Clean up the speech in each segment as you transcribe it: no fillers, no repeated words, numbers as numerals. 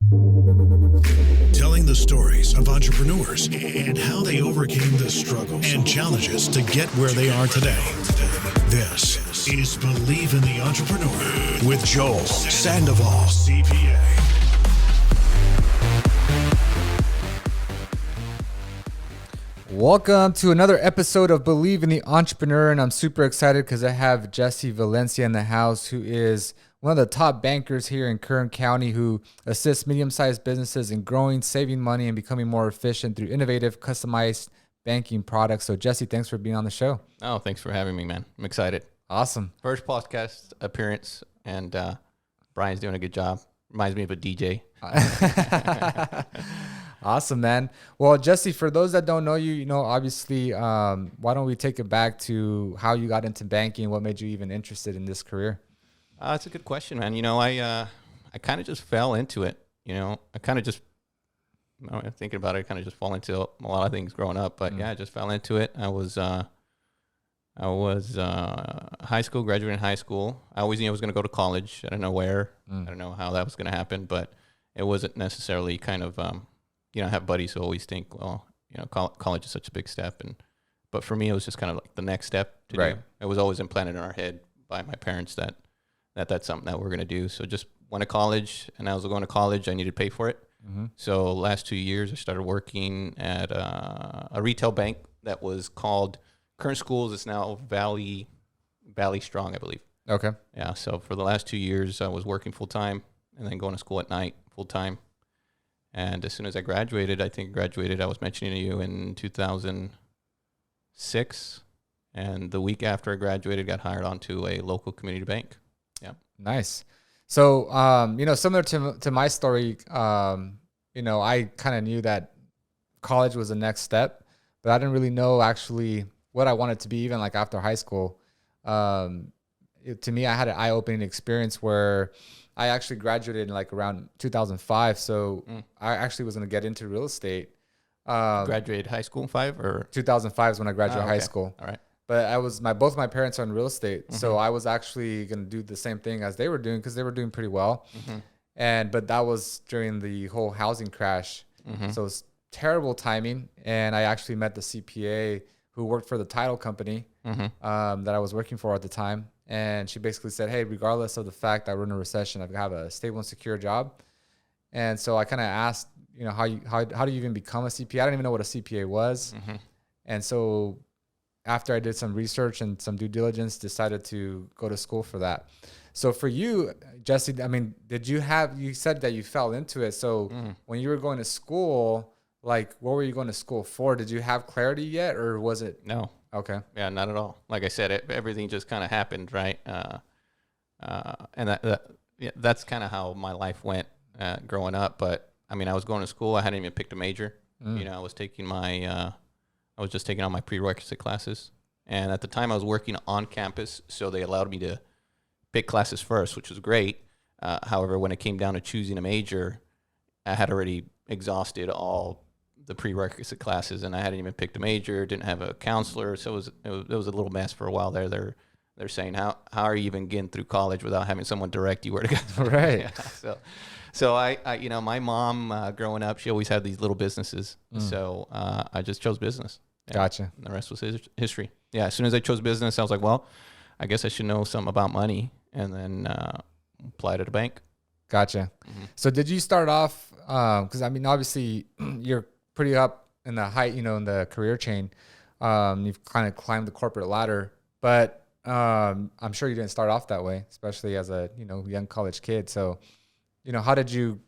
Telling the stories of entrepreneurs and how they overcame the struggles and challenges to get where they are today. This is Believe in the Entrepreneur with Joel Sandoval, CPA. Welcome to another episode of Believe in the Entrepreneur, and I'm super excited because I have Jesse Valencia in the house, who is one of the top bankers here in Kern County, who assists medium-sized businesses in growing, saving money, and becoming more efficient through innovative, customized banking products. So Jesse, thanks for being on the show. Oh, thanks for having me, man. I'm excited. Awesome. First podcast appearance, and Brian's doing a good job. Reminds me of a DJ. Awesome, man. Well, Jesse, for those that don't know you, obviously, why don't we take it back to how you got into banking? What made you even interested in this career? That's a good question, man. I kind of just fell into it. Thinking about it, I kind of just fall into a lot of things growing up. But yeah, I just fell into it. I was high school, graduating high school. I always knew I was going to go to college. I don't know where. I don't know how that was going to happen, but it wasn't necessarily kind of, I have buddies who always think, well, college is such a big step. But for me, it was just kind of like the next step to do. It was always implanted in our head by my parents that that's something that we're going to do. So just went to college, and I was going to college. I needed to pay for it. Mm-hmm. So last 2 years, I started working at a retail bank that was called Current Schools. It's now Valley Strong, I believe. Okay. Yeah. So for the last 2 years, I was working full time and then going to school at night full time. And as soon as I graduated, I was mentioning to you in 2006. And the week after I graduated, got hired onto a local community bank. Yeah. Nice. So, similar to my story, I kind of knew that college was the next step, but I didn't really know actually what I wanted to be, even like after high school. To me, I had an eye-opening experience where I actually graduated in like around 2005. So I actually was going to get into real estate. Graduated high school in 5 or 2005 is when I graduated high school. All right. But both my parents are in real estate. Mm-hmm. So I was actually going to do the same thing as they were doing because they were doing pretty well. Mm-hmm. But that was during the whole housing crash. Mm-hmm. So it was terrible timing. And I actually met the CPA who worked for the title company that I was working for at the time. And she basically said, hey, regardless of the fact that we're in a recession, I have a stable and secure job. And so I kind of asked, how do you even become a CPA? I didn't even know what a CPA was. Mm-hmm. And so after I did some research and some due diligence, decided to go to school for that. So for you, Jesse, you said that you fell into it. So when you were going to school, like what were you going to school for? Did you have clarity yet, or was it? No. Okay. Yeah, not at all. Like I said, everything just kind of happened, right? And that's kind of how my life went growing up. But I mean, I was going to school. I hadn't even picked a major. I was just taking all my prerequisite classes. And at the time I was working on campus, so they allowed me to pick classes first, which was great. However, when it came down to choosing a major, I had already exhausted all the prerequisite classes, and I hadn't even picked a major, didn't have a counselor. So it was a little mess for a while there. They're saying, how are you even getting through college without having someone direct you where to go? Right. Yeah, so I my mom growing up, she always had these little businesses. So I just chose business. Yeah. Gotcha. And the rest was history. Yeah. As soon as I chose business, I was like, well, I guess I should know something about money, and then applied at a bank. Gotcha. Mm-hmm. So did you start off, because I mean, obviously you're pretty up in the height, in the career chain. You've kind of climbed the corporate ladder, but I'm sure you didn't start off that way, especially as a, young college kid. So, how did you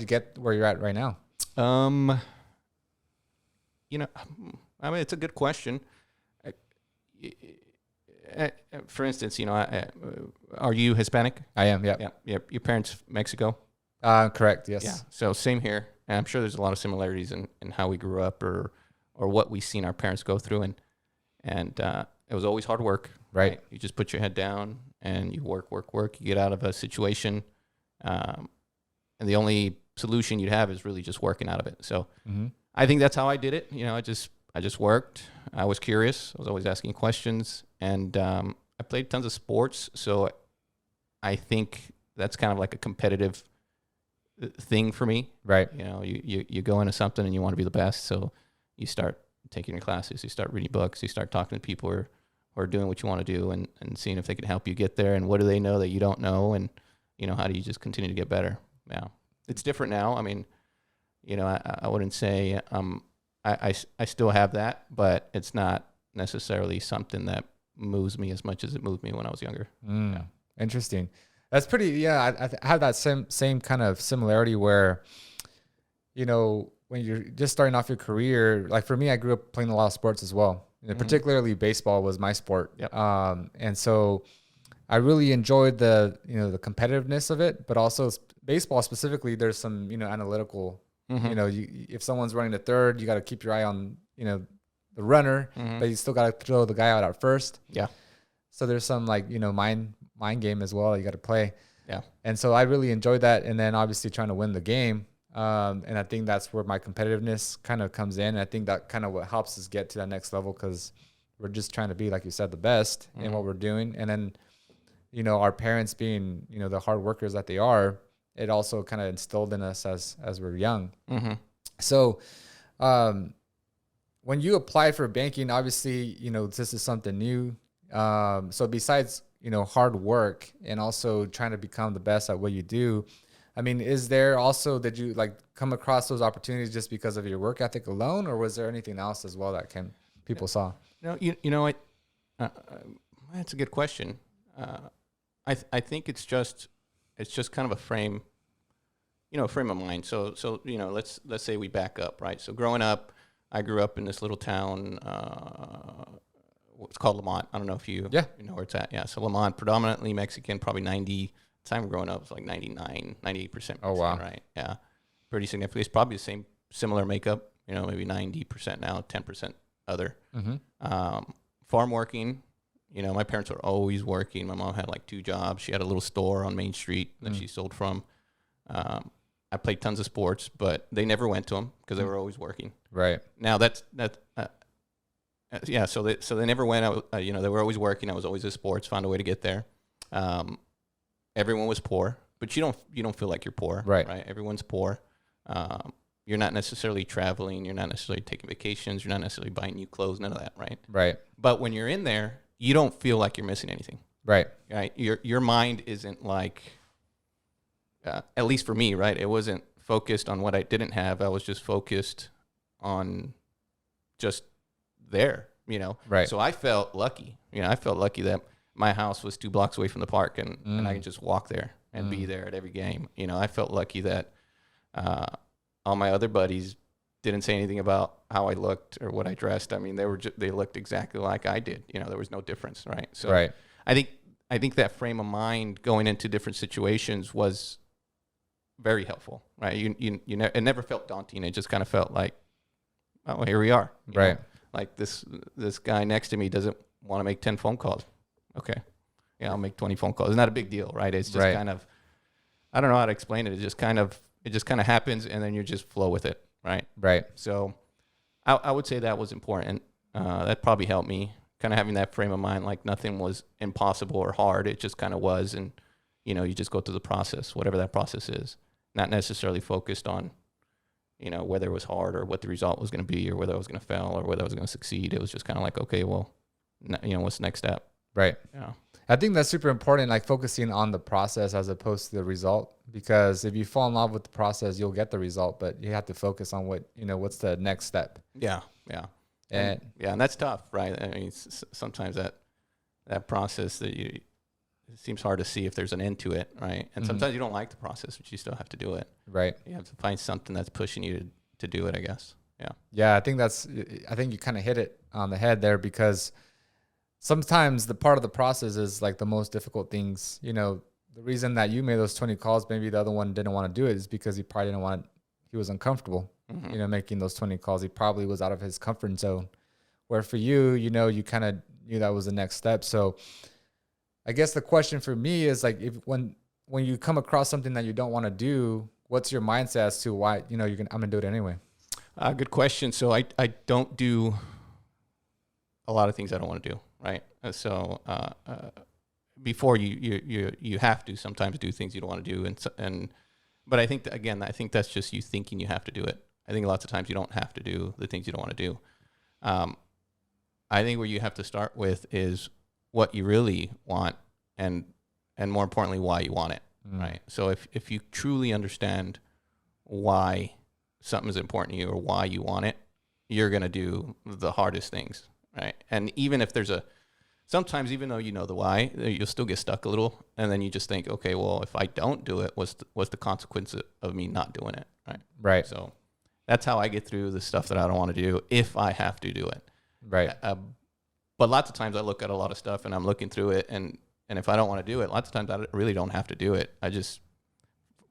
get where you're at right now? I mean, it's a good question. For instance, are you Hispanic? I am. Yeah. Yeah. Your parents Mexico? Correct. Yes. Yeah. So same here. And I'm sure there's a lot of similarities in how we grew up or what we've seen our parents go through. And it was always hard work. Right. You just put your head down and you work. You get out of a situation. And the only solution you'd have is really just working out of it. So I think that's how I did it. I just worked. I was curious. I was always asking questions. And I played tons of sports. So I think that's kind of like a competitive thing for me. Right. You know, you go into something and you want to be the best, so you start taking your classes, you start reading books, you start talking to people who are doing what you want to do, and seeing if they can help you get there, and what do they know that you don't know, and you know, how do you just continue to get better. Yeah, it's different now. I mean, you know, I wouldn't say I still have that, but it's not necessarily something that moves me as much as it moved me when I was younger. Yeah. Interesting. That's pretty. Yeah, I have that same kind of similarity where, you know, when you're just starting off your career, like for me, I grew up playing a lot of sports as well. You know, particularly baseball was my sport. Yep. And so I really enjoyed the competitiveness of it, but also baseball specifically, there's some, analytical, you know, if someone's running to third, you got to keep your eye on, the runner, but you still got to throw the guy out at first. Yeah. So there's some mind game as well. You got to play. Yeah. And so I really enjoyed that. And then obviously trying to win the game. And I think that's where my competitiveness kind of comes in. And I think that kind of what helps us get to that next level, because we're just trying to be, like you said, the best in what we're doing. And then, our parents being, the hard workers that they are, it also kind of instilled in us as we're young. So when you apply for banking, obviously, this is something new. So besides, hard work and also trying to become the best at what you do, I mean, is there also, did you come across those opportunities just because of your work ethic alone, or was there anything else as well that people saw? No, that's a good question. I think it's just kind of a frame of mind. So let's say we back up, right? So growing up, I grew up in this little town. It's called Lamont. I don't know if you know where it's at. Yeah, so Lamont, predominantly Mexican, probably 90. Time growing up, it was like 98% Mexican. Oh wow! Right? Yeah, pretty significant. It's probably the similar makeup. Maybe 90% now, 10% other. Farm working. My parents were always working. My mom had like 2 jobs. She had a little store on Main Street that she sold from. I played tons of sports, but they never went to them because they were always working. Right. Now yeah. So they never went. They were always working. I was always at sports. Found a way to get there. Everyone was poor, but you don't feel like you're poor, right? Everyone's poor. You're not necessarily traveling. You're not necessarily taking vacations. You're not necessarily buying new clothes. None of that, right? Right. But when you're in there, you don't feel like you're missing anything, right? Right. Your mind isn't like, at least for me, right? It wasn't focused on what I didn't have. I was just focused on just there, Right. So I felt lucky. I felt lucky that my house was 2 blocks away from the park, and I could just walk there and be there at every game. I felt lucky that all my other buddies didn't say anything about how I looked or what I dressed. I mean, they looked exactly like I did. There was no difference, right? So right. I think that frame of mind going into different situations was very helpful, right? It never felt daunting. It just kind of felt like, oh, here we are, right? Like this guy next to me doesn't want to make 10 phone calls. Okay. Yeah, I'll make 20 phone calls. It's not a big deal, right? It's just kind of, I don't know how to explain it. It just kind of happens, and then you just flow with it, right? Right. So I would say that was important. That probably helped me, kind of having that frame of mind, like nothing was impossible or hard. It just kind of was, and, you just go through the process, whatever that process is. Not necessarily focused on, whether it was hard or what the result was going to be or whether I was going to fail or whether I was going to succeed. It was just kind of like, okay, well, what's the next step? Right. Yeah. I think that's super important, like focusing on the process as opposed to the result, because if you fall in love with the process, you'll get the result, but you have to focus on what's the next step. Yeah. Yeah. And that's tough, right? I mean, sometimes that process it seems hard to see if there's an end to it, right? And sometimes you don't like the process, but you still have to do it. Right. You have to find something that's pushing you to do it, I guess. Yeah. Yeah. I think you kind of hit it on the head there, because sometimes the part of the process is like the most difficult things. The reason that you made those 20 calls, maybe the other one didn't want to do it, is because he probably didn't want it. He was uncomfortable, making those 20 calls. He probably was out of his comfort zone, where for you, you kind of knew that was the next step. So I guess the question for me is like, when you come across something that you don't want to do, what's your mindset as to why, I'm going to do it anyway? Good question. So I don't do a lot of things I don't want to do. Right. So before you have to sometimes do things you don't want to do, and But I think that, again, I think that's just you thinking you have to do it. I think lots of times you don't have to do the things you don't want to do. I think where you have to start with is what you really want, and more importantly, why you want it, right? So if you truly understand why something is important to you or why you want it, you're going to do the hardest things, right? And even if sometimes even though you know the why, you'll still get stuck a little, and then you just think, okay, well, if I don't do it, what's the consequence of me not doing it, right? Right. So that's how I get through the stuff that I don't want to do if I have to do it. Right. But lots of times I look at a lot of stuff and I'm looking through it, and if I don't want to do it, lots of times I really don't have to do it. I just,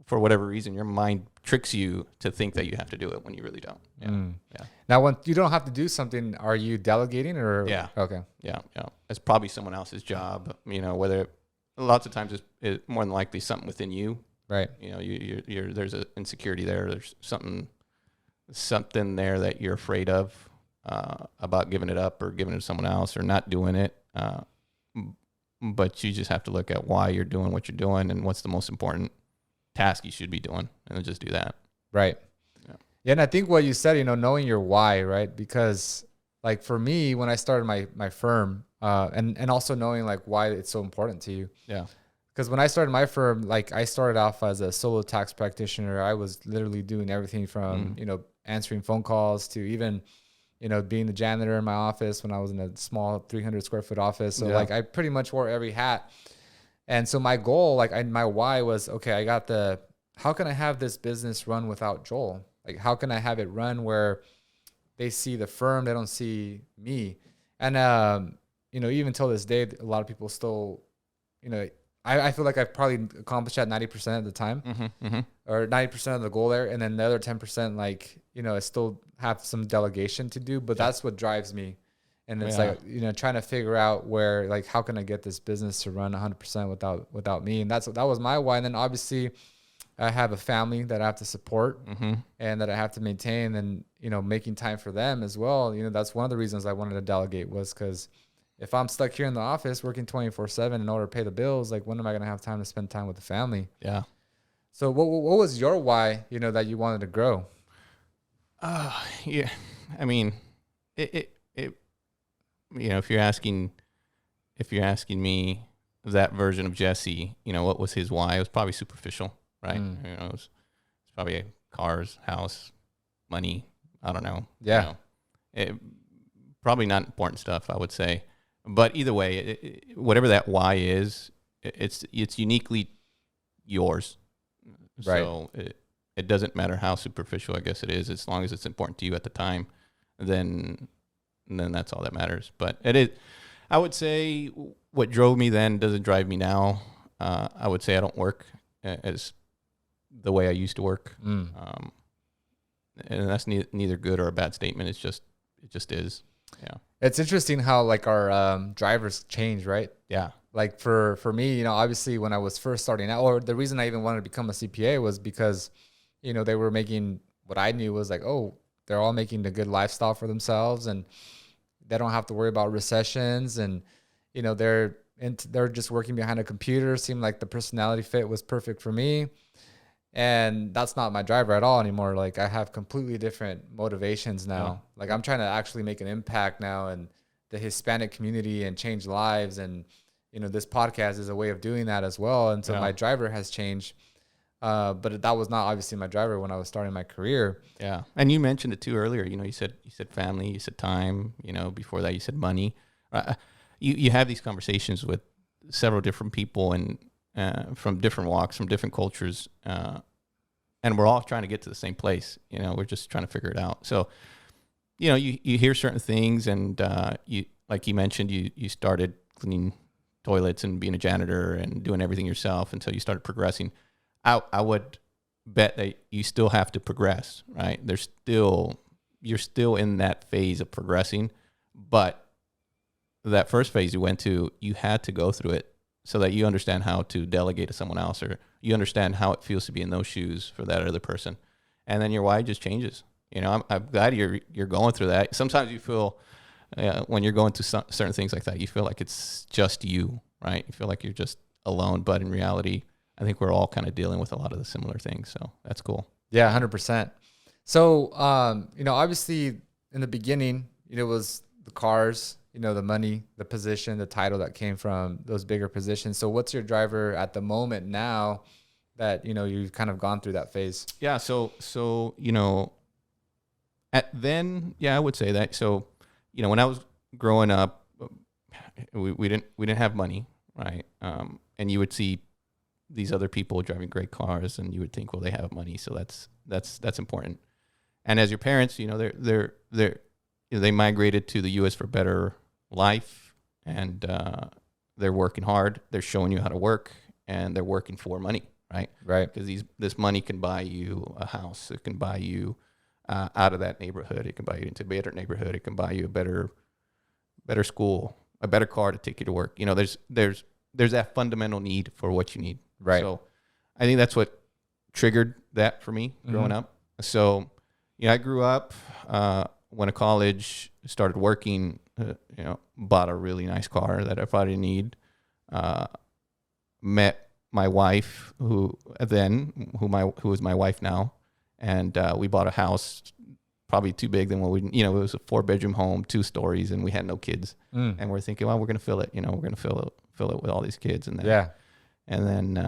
for whatever reason, your mind tricks you to think that you have to do it when you really don't. Yeah. Now, when you don't have to do something, are you delegating or? Yeah. Okay. Yeah. It's probably someone else's job, whether lots of times it's more than likely something within you. Right. You're there's an insecurity there. There's something there that you're afraid of, about giving it up or giving it to someone else or not doing it. But you just have to look at why you're doing what you're doing and what's the most important task you should be doing, and then just do that. Right. Yeah. And I think what you said, knowing your why, right? Because like for me, when I started my firm, and also knowing like why it's so important to you. Yeah. Because when I started my firm, like I started off as a solo tax practitioner. I was literally doing everything from, answering phone calls to even, being the janitor in my office when I was in a small 300 square foot office. So like I pretty much wore every hat. And so my goal, my why was, okay, how can I have this business run without Joel? Like, how can I have it run where they see the firm, they don't see me? And, even till this day, a lot of people still, I feel like I've probably accomplished that 90% of the time, or 90% of the goal there. And then the other 10%, I still have some delegation to do, but that's what drives me. And it's trying to figure out where, how can I get this business to run 100% without me? And that was my why. And then obviously I have a family that I have to support and that I have to maintain, and, making time for them as well. That's one of the reasons I wanted to delegate, was because if I'm stuck here in the office working 24/7 in order to pay the bills, when am I going to have time to spend time with the family? Yeah. So what was your why, that you wanted to grow? Yeah. I mean, if you're asking me that version of Jesse, what was his why? It was probably superficial, right? It's probably cars, house, money. I don't know. Yeah. Probably not important stuff, I would say. But either way, whatever that why is, it's uniquely yours. Right. So it doesn't matter how superficial, I guess it is, as long as it's important to you at the time, then that's all that matters. But it is, I would say, what drove me then doesn't drive me now. I would say I don't work as the way I used to work. And that's neither good or a bad statement. It just is. Yeah. It's interesting how our drivers change, right? Yeah. For me, obviously when I was first starting out, or the reason I even wanted to become a CPA was because, they were making, what I knew was they're all making a good lifestyle for themselves, and they don't have to worry about recessions, and, they're just working behind a computer. Seemed like the personality fit was perfect for me. And that's not my driver at all anymore. I have completely different motivations now. Yeah. I'm trying to actually make an impact now in the Hispanic community and change lives. And, this podcast is a way of doing that as well. And so my driver has changed. But that was not obviously my driver when I was starting my career. Yeah. And you mentioned it too earlier. You said family, you said time, before that you said money. You have these conversations with several different people, and from different walks, from different cultures, and we're all trying to get to the same place. We're just trying to figure it out. So, you hear certain things, and you, like you mentioned, you started cleaning toilets and being a janitor and doing everything yourself until you started progressing. I would bet that you still have to progress, right? You're still in that phase of progressing, but that first phase you went to, you had to go through it so that you understand how to delegate to someone else, or you understand how it feels to be in those shoes for that other person. And then your why just changes. I'm glad you're going through that. Sometimes you feel, when you're going through certain things like that, you feel like it's just you, right? You feel like you're just alone, but in reality, I think we're all kind of dealing with a lot of the similar things. So that's cool. Yeah, 100%. So, obviously in the beginning, it was the cars, the money, the position, the title that came from those bigger positions. So what's your driver at the moment now that, you've kind of gone through that phase? Yeah. So, I would say that. So, when I was growing up, we didn't have money, right? And you would see these other people driving great cars, and you would think, well, they have money, so that's important. And as your parents, they migrated to the U.S. for better life, and they're working hard. They're showing you how to work, and they're working for money, right? Right. Because this money can buy you a house. It can buy you out of that neighborhood. It can buy you into a better neighborhood. It can buy you a better school, a better car to take you to work. There's that fundamental need for what you need. Right. So I think that's what triggered that for me growing up. So, I grew up, went to college, started working, bought a really nice car that I thought I need, met my wife who is my wife now. And we bought a house probably too big than what it was a 4-bedroom home, 2 stories, and we had no kids. And we're thinking, well, we're going to fill it, we're going to fill it with all these kids. And then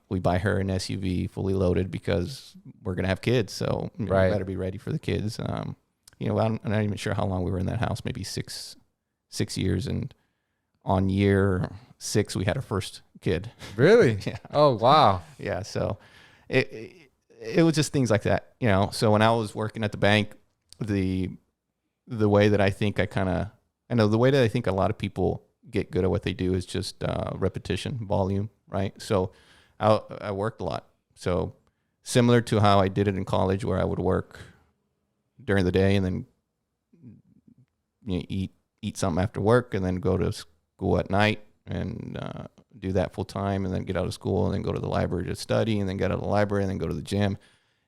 we buy her an SUV fully loaded because we're going to have kids. So we better be ready for the kids. I'm not even sure how long we were in that house, maybe six years. And on year 6, we had our first kid. Really? Yeah. Oh, wow. Yeah. So it was just things like that, So when I was working at the bank, the way that I think the way that I think a lot of people get good at what they do is just repetition, volume, right? So I worked a lot. So similar to how I did it in college, where I would work during the day and then eat something after work, and then go to school at night and do that full time, and then get out of school and then go to the library to study, and then get out of the library and then go to the gym.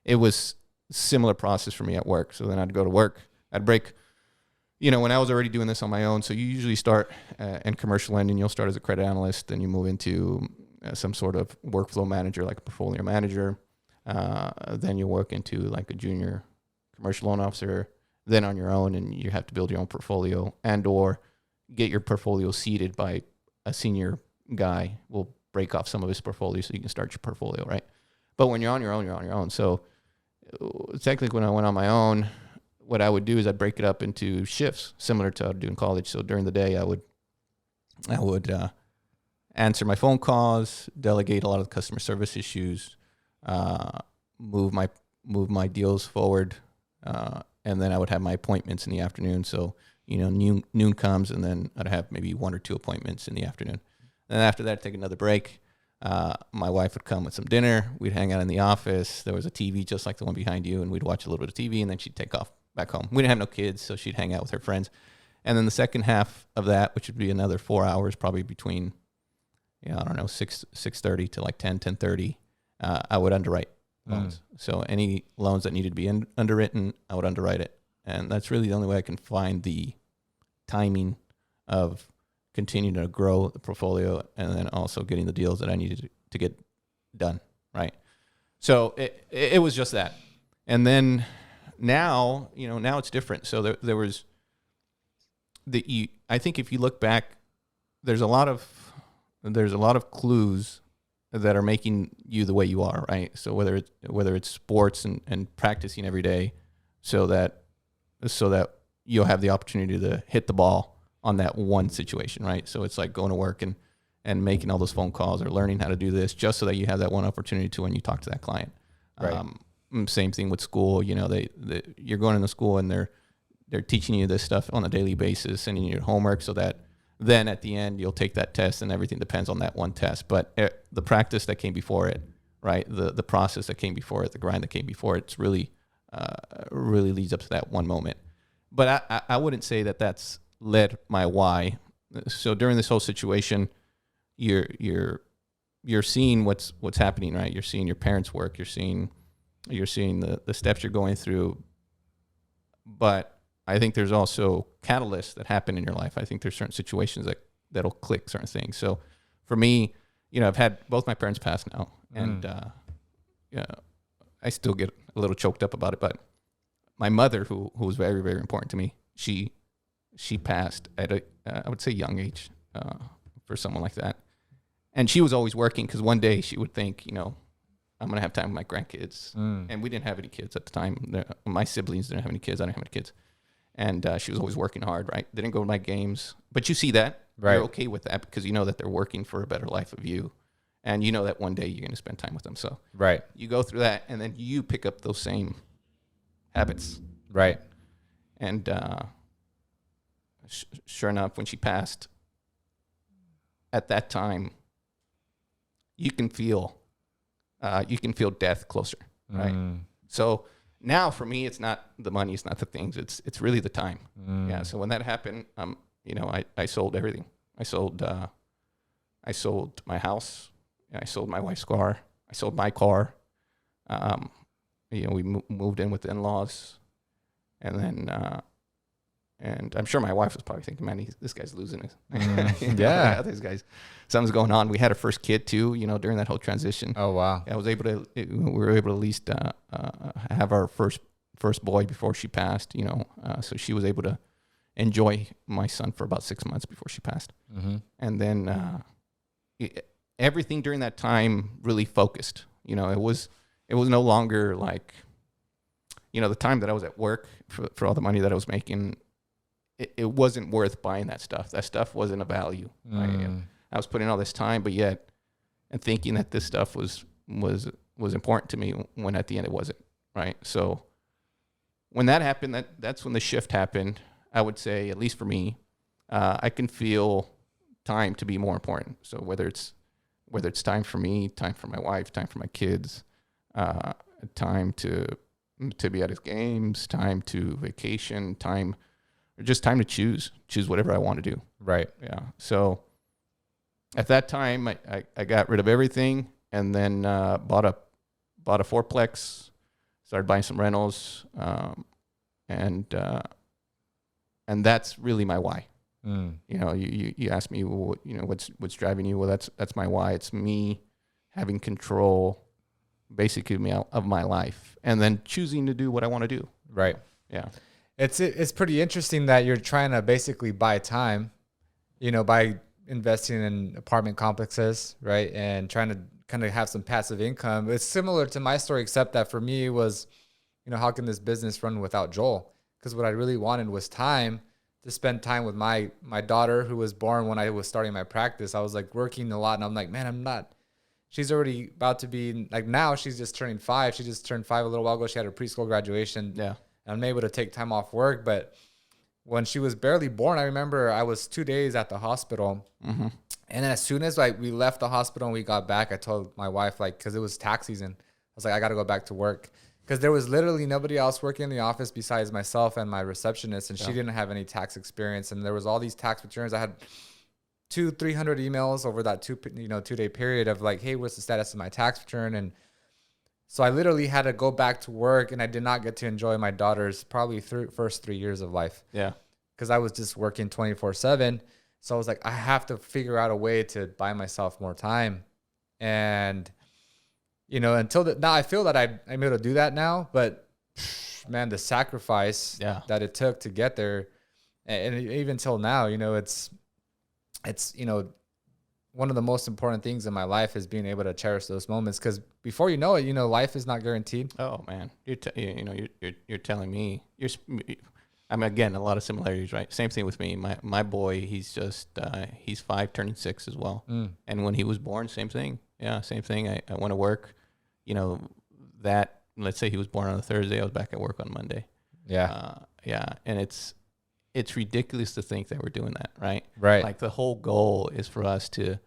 It was similar process for me at work. So then I'd go to work, I'd break, when I was already doing this on my own. So you usually start in commercial lending, you'll start as a credit analyst, then you move into some sort of workflow manager, like a portfolio manager. Then you work into like a junior commercial loan officer, then on your own, and you have to build your own portfolio and or get your portfolio seeded by a senior guy. Will break off some of his portfolio so you can start your portfolio, right? But when you're on your own, you're on your own. So technically, when I went on my own, what I would do is I'd break it up into shifts, similar to how I would do in college. So during the day, I would answer my phone calls, delegate a lot of the customer service issues, move my deals forward, and then I would have my appointments in the afternoon. So noon comes, and then I'd have maybe 1 or 2 appointments in the afternoon. Then after that, I'd take another break. My wife would come with some dinner. We'd hang out in the office. There was a TV just like the one behind you, and we'd watch a little bit of TV, and then she'd take off back home. We didn't have no kids, so she'd hang out with her friends. And then the second half of that, which would be another 4 hours, probably between, 6:30 to like 10:30, I would underwrite loans. So any loans that needed to be underwritten, I would underwrite it. And that's really the only way I can find the timing of continuing to grow the portfolio and then also getting the deals that I needed to get done, right? So it was just that. And then now it's different. So there was I think if you look back, there's a lot of clues that are making you the way you are, right? So whether it's sports and practicing every day so that you'll have the opportunity to hit the ball on that one situation, right? So it's like going to work and making all those phone calls or learning how to do this just so that you have that one opportunity to when you talk to that client. Right. Same thing with school. You're going into school and they're teaching you this stuff on a daily basis, sending you your homework so that then at the end you'll take that test and everything depends on that one test. But the practice that came before it, right? The process that came before it, the grind that came before it's really leads up to that one moment. But I wouldn't say that that's led my why. So during this whole situation, you're seeing what's happening, right? You're seeing your parents' work. You're seeing the steps you're going through. But I think there's also catalysts that happen in your life. I think there's certain situations that'll click certain things. So for me, I've had both my parents pass now, and yeah, I still get a little choked up about it. But my mother, who was very, very important to me, she passed at a I would say young age for someone like that, and she was always working because one day she would think, I'm gonna have time with my grandkids, and we didn't have any kids at the time. My siblings didn't have any kids. I didn't have any kids, and she was always working hard. Right? Didn't go to my games, but you see that. Right. You're okay with that because you know that they're working for a better life of you. And you know that one day you're going to spend time with them. So right. You go through that, and then you pick up those same habits. Right. And sure enough, when she passed, at that time, you can feel death closer, right? So now for me, it's not the money, it's not the things, it's really the time. Yeah. So when that happened, I sold everything. I sold my house. I sold my wife's car. I sold my car. We moved in with the in-laws, and then, and I'm sure my wife was probably thinking, "Man, this guy's losing it." Yeah, this guy's something's going on. We had our first kid too, during that whole transition. Oh wow! We were able to at least have our first boy before she passed. So she was able to enjoy my son for about 6 months before she passed, and then. Everything during that time really focused. It was no longer like, the time that I was at work for all the money that I was making, it wasn't worth buying that stuff. That stuff wasn't a value. Right? And I was putting all this time, but yet, and thinking that this stuff was important to me when at the end it wasn't. Right. So when that happened, that's when the shift happened. I would say, at least for me, I can feel time to be more important. So whether it's time for me, time for my wife, time for my kids, time to be at his games, time to vacation, or just time to choose whatever I want to do. Right. Yeah. So at that time, I got rid of everything, and then bought a fourplex, started buying some rentals, and that's really my why. You asked me, what's driving you? Well, that's my why. It's me having control, basically, of my life, and then choosing to do what I want to do. Right. Yeah. It's pretty interesting that you're trying to basically buy time, by investing in apartment complexes, right, and trying to kind of have some passive income. It's similar to my story, except that for me it was, how can this business run without Joel? Because what I really wanted was time to spend time with my daughter, who was born when I was starting my practice. I was like working a lot, and I'm like, man, she's already about to be like, now she's just turning 5. She just turned 5 a little while ago. She had her preschool graduation. Yeah. And I'm able to take time off work. But when she was barely born, I remember I was 2 days at the hospital. And then as soon as we left the hospital and we got back, I told my wife, cause it was tax season, I was like, I got to go back to work. Because there was literally nobody else working in the office besides myself and my receptionist, and she didn't have any tax experience. And there was all these tax returns. I had 200-300 emails over that 2-day period of like, hey, what's the status of my tax return? And so I literally had to go back to work, and I did not get to enjoy my daughter's probably first 3 years of life. Yeah, because I was just working 24/7. So I was like, I have to figure out a way to buy myself more time, and. Now I feel that I'm able to do that now, but man, the sacrifice that it took to get there, and even till now, it's one of the most important things in my life is being able to cherish those moments. Because before you know it, life is not guaranteed. Oh man, you're telling me again, a lot of similarities, right? Same thing with me. My boy, he's 5, turning 6 as well. And when he was born, same thing. Yeah, same thing. I went to work, that, let's say he was born on a Thursday, I was back at work on Monday. Yeah. And it's ridiculous to think that we're doing that, right? Right. Like the whole goal is for us to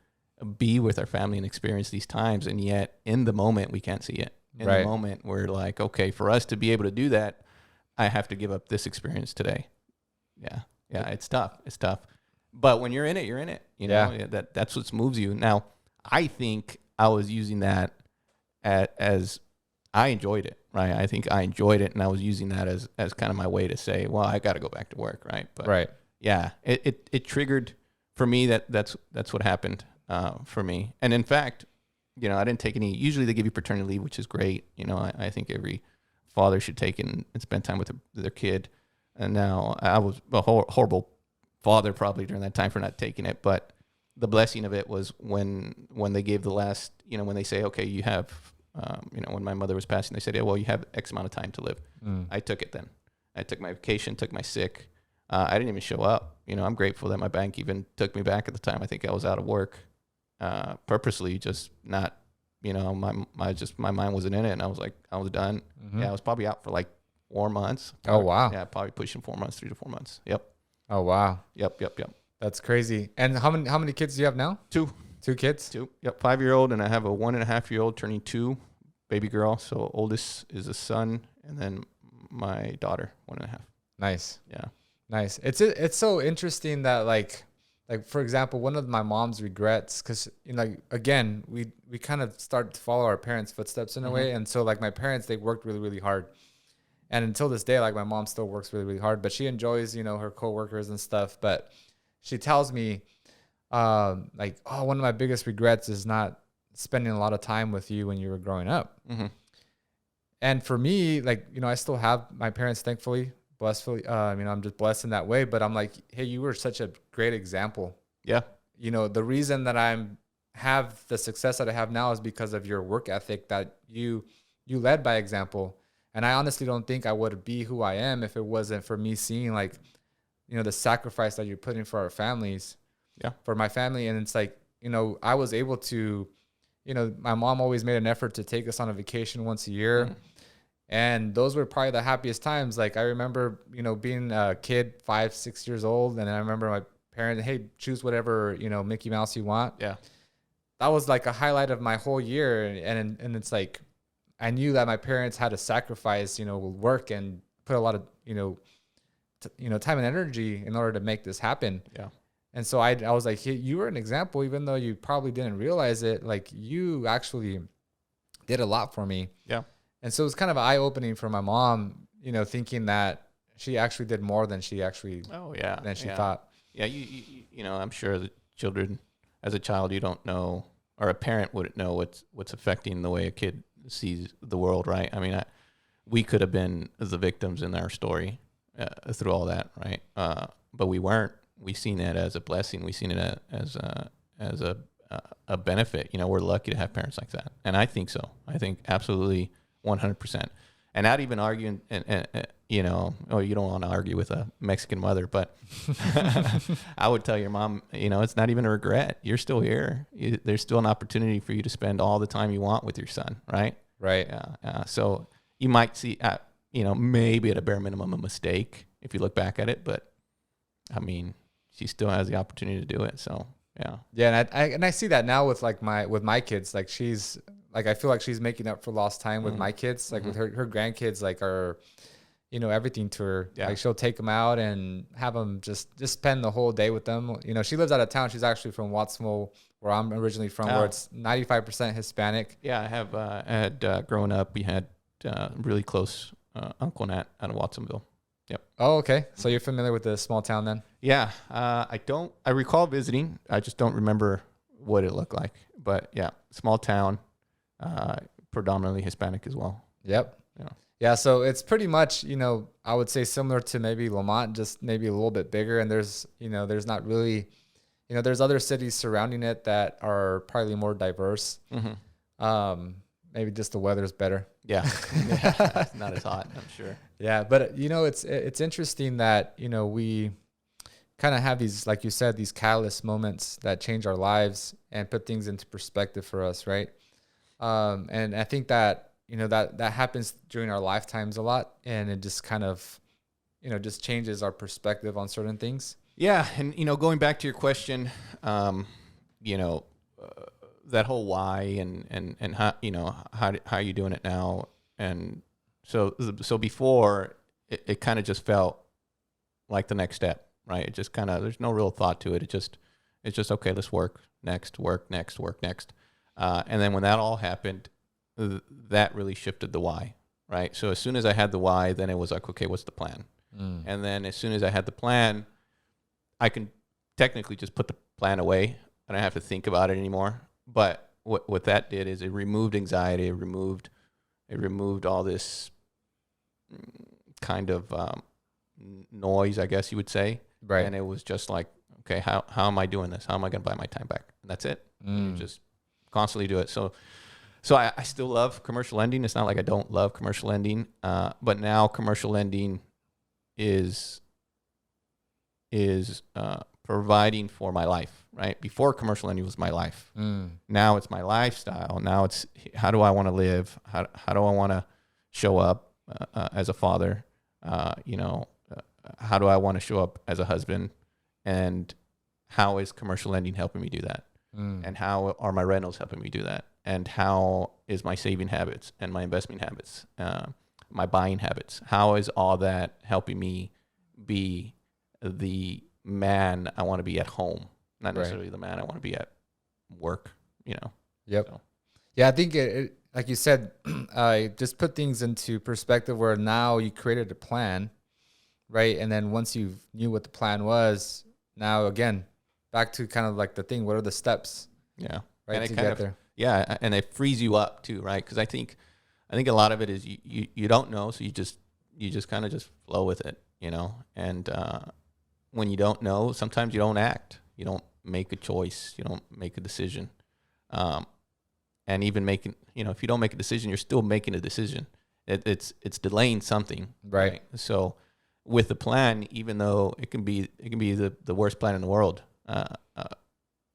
be with our family and experience these times. And yet in the moment, we can't see it. In the moment, we're like, okay, for us to be able to do that, I have to give up this experience today. Yeah. It's tough. But when you're in it, you're in it. That's what moves you. Now, I think I was using that as I enjoyed it, right? I think I enjoyed it, and I was using that as kind of my way to say, well, I got to go back to work, right? But yeah, it triggered for me that's what happened. for me. And in fact, you know, I didn't take any. Usually they give you paternity leave, which is great. You know, I think every father should take and spend time with their kid. And now I was a horrible father probably during that time for not taking it. But the blessing of it was when they gave the last, you know, when they say, okay, you have, you know, when my mother was passing, they said, yeah, well, you have X amount of time to live. I took it then. I took my vacation, took my sick. I didn't even show up. You know, I'm grateful that my bank even took me back at the time. I think I was out of work. Purposely, just not, you know, my mind wasn't in it, and I was done. Yeah, I was probably out for like 4 months. Oh wow. Yeah, probably pushing 4 months, 3 to 4 months. Yep. Oh wow. Yep. That's crazy. And how many kids do you have now? 2. 2 kids? 2. Yep. 5-year-old, and I have a 1.5-year-old turning 2, baby girl. So oldest is a son, and then my daughter, 1.5. Nice. Yeah. Nice. It's so interesting that like for example, one of my mom's regrets, because, you know, like, again, we kind of start to follow our parents' footsteps in a way. And so like my parents, they worked really, really hard. And until this day, like my mom still works really, really hard, but she enjoys, you know, her coworkers and stuff. But she tells me, like, oh, one of my biggest regrets is not spending a lot of time with you when you were growing up. And for me, like, you know, I still have my parents, thankfully. Blessfully, you know, I'm just blessed in that way. But I'm like, hey, you were such a great example. Yeah. You know, the reason that have the success that I have now is because of your work ethic that you led by example. And I honestly don't think I would be who I am if it wasn't for me seeing, like, you know, the sacrifice that you're putting for our families. Yeah. For my family. And it's like, you know, I was able to, you know, my mom always made an effort to take us on a vacation once a year. And those were probably the happiest times. Like I remember, you know, being a kid, 5, 6 years old. And I remember my parents, hey, choose whatever, you know, Mickey Mouse you want. Yeah. That was like a highlight of my whole year. And it's like, I knew that my parents had to sacrifice, you know, work and put a lot of, you know, time and energy in order to make this happen. Yeah. And so I was like, hey, you were an example, even though you probably didn't realize it. Like you actually did a lot for me. Yeah. And so it was kind of eye-opening for my mom, you know, thinking that she actually did more than she actually than she thought. Yeah, you know, I'm sure the children, as a child, you don't know, or a parent wouldn't know what's affecting the way a kid sees the world, right? I mean, we could have been the victims in our story through all that, right? But we weren't. We seen it as a blessing. We seen it as a benefit. You know, we're lucky to have parents like that, and I think so. I think absolutely. 100%. And not even arguing, and you know, you don't want to argue with a Mexican mother, but I would tell your mom, you know, it's not even a regret. You're still here. There's still an opportunity for you to spend all the time you want with your son, right? Right. Yeah. So you might see, you know, maybe at a bare minimum a mistake if you look back at it, but I mean, she still has the opportunity to do it. So yeah. Yeah, and I see that now with like my kids. Like she's like, I feel like she's making up for lost time with my kids. Like with her grandkids, like are, you know, everything to her. Yeah. Like she'll take them out and have them just spend the whole day with them. You know, she lives out of town. She's actually from Wattsville, where I'm originally from, where it's 95% Hispanic. Yeah, I had growing up, we had really close uncle and aunt out of Watsonville. Yep. Oh, okay. So you're familiar with the small town then? Yeah. I recall visiting. I just don't remember what it looked like. But yeah, small town, predominantly Hispanic as well. Yep. Yeah. Yeah. So it's pretty much, you know, I would say similar to maybe Lamont, just maybe a little bit bigger. And there's not really, you know, there's other cities surrounding it that are probably more diverse. Maybe just the weather's better. Yeah. It's not as hot, I'm sure. Yeah. But, you know, it's interesting that, you know, we kind of have these, like you said, these catalyst moments that change our lives and put things into perspective for us. Right. And I think that, you know, that happens during our lifetimes a lot, and it just kind of, you know, just changes our perspective on certain things. Yeah. And, you know, going back to your question, you know, that whole why and how, you know, how are you doing it now? And so before it kind of just felt like the next step, right? It just kind of, there's no real thought to it. It's just, okay, let's work next. And then when that all happened, that really shifted the why, right? So as soon as I had the why, then it was like, okay, what's the plan? And then as soon as I had the plan, I can technically just put the plan away I don't have to think about it anymore. But what that did is it removed anxiety. It removed all this kind of noise, I guess you would say. Right. And it was just like, okay, how am I doing this? How am I going to buy my time back? And that's it. You just constantly do it. So I still love commercial lending. It's not like I don't love commercial lending, but now commercial lending is providing for my life, right? Before commercial lending was my life. Now it's my lifestyle. Now it's how do I want to live? How do I want to show up as a father? How do I want to show up as a husband? And how is commercial lending helping me do that? And how are my rentals helping me do that? And how is my saving habits and my investment habits, my buying habits? How is all that helping me be the man I want to be at home, not necessarily the man I want to be at work, Yep. So. Yeah, I think it like you said, I just put things into perspective where now you created a plan, right? And then once you knew what the plan was, now again, back to kind of like the thing, what are the steps? Yeah. Right, and to get there. Yeah, and it frees you up too, right? Because I think a lot of it is you don't know, so you just kind of just flow with it, And when you don't know, sometimes you don't act, you don't make a choice, you don't make a decision, and even making, if you don't make a decision, you're still making a decision. It's delaying something, right? So with the plan, even though it can be the worst plan in the world,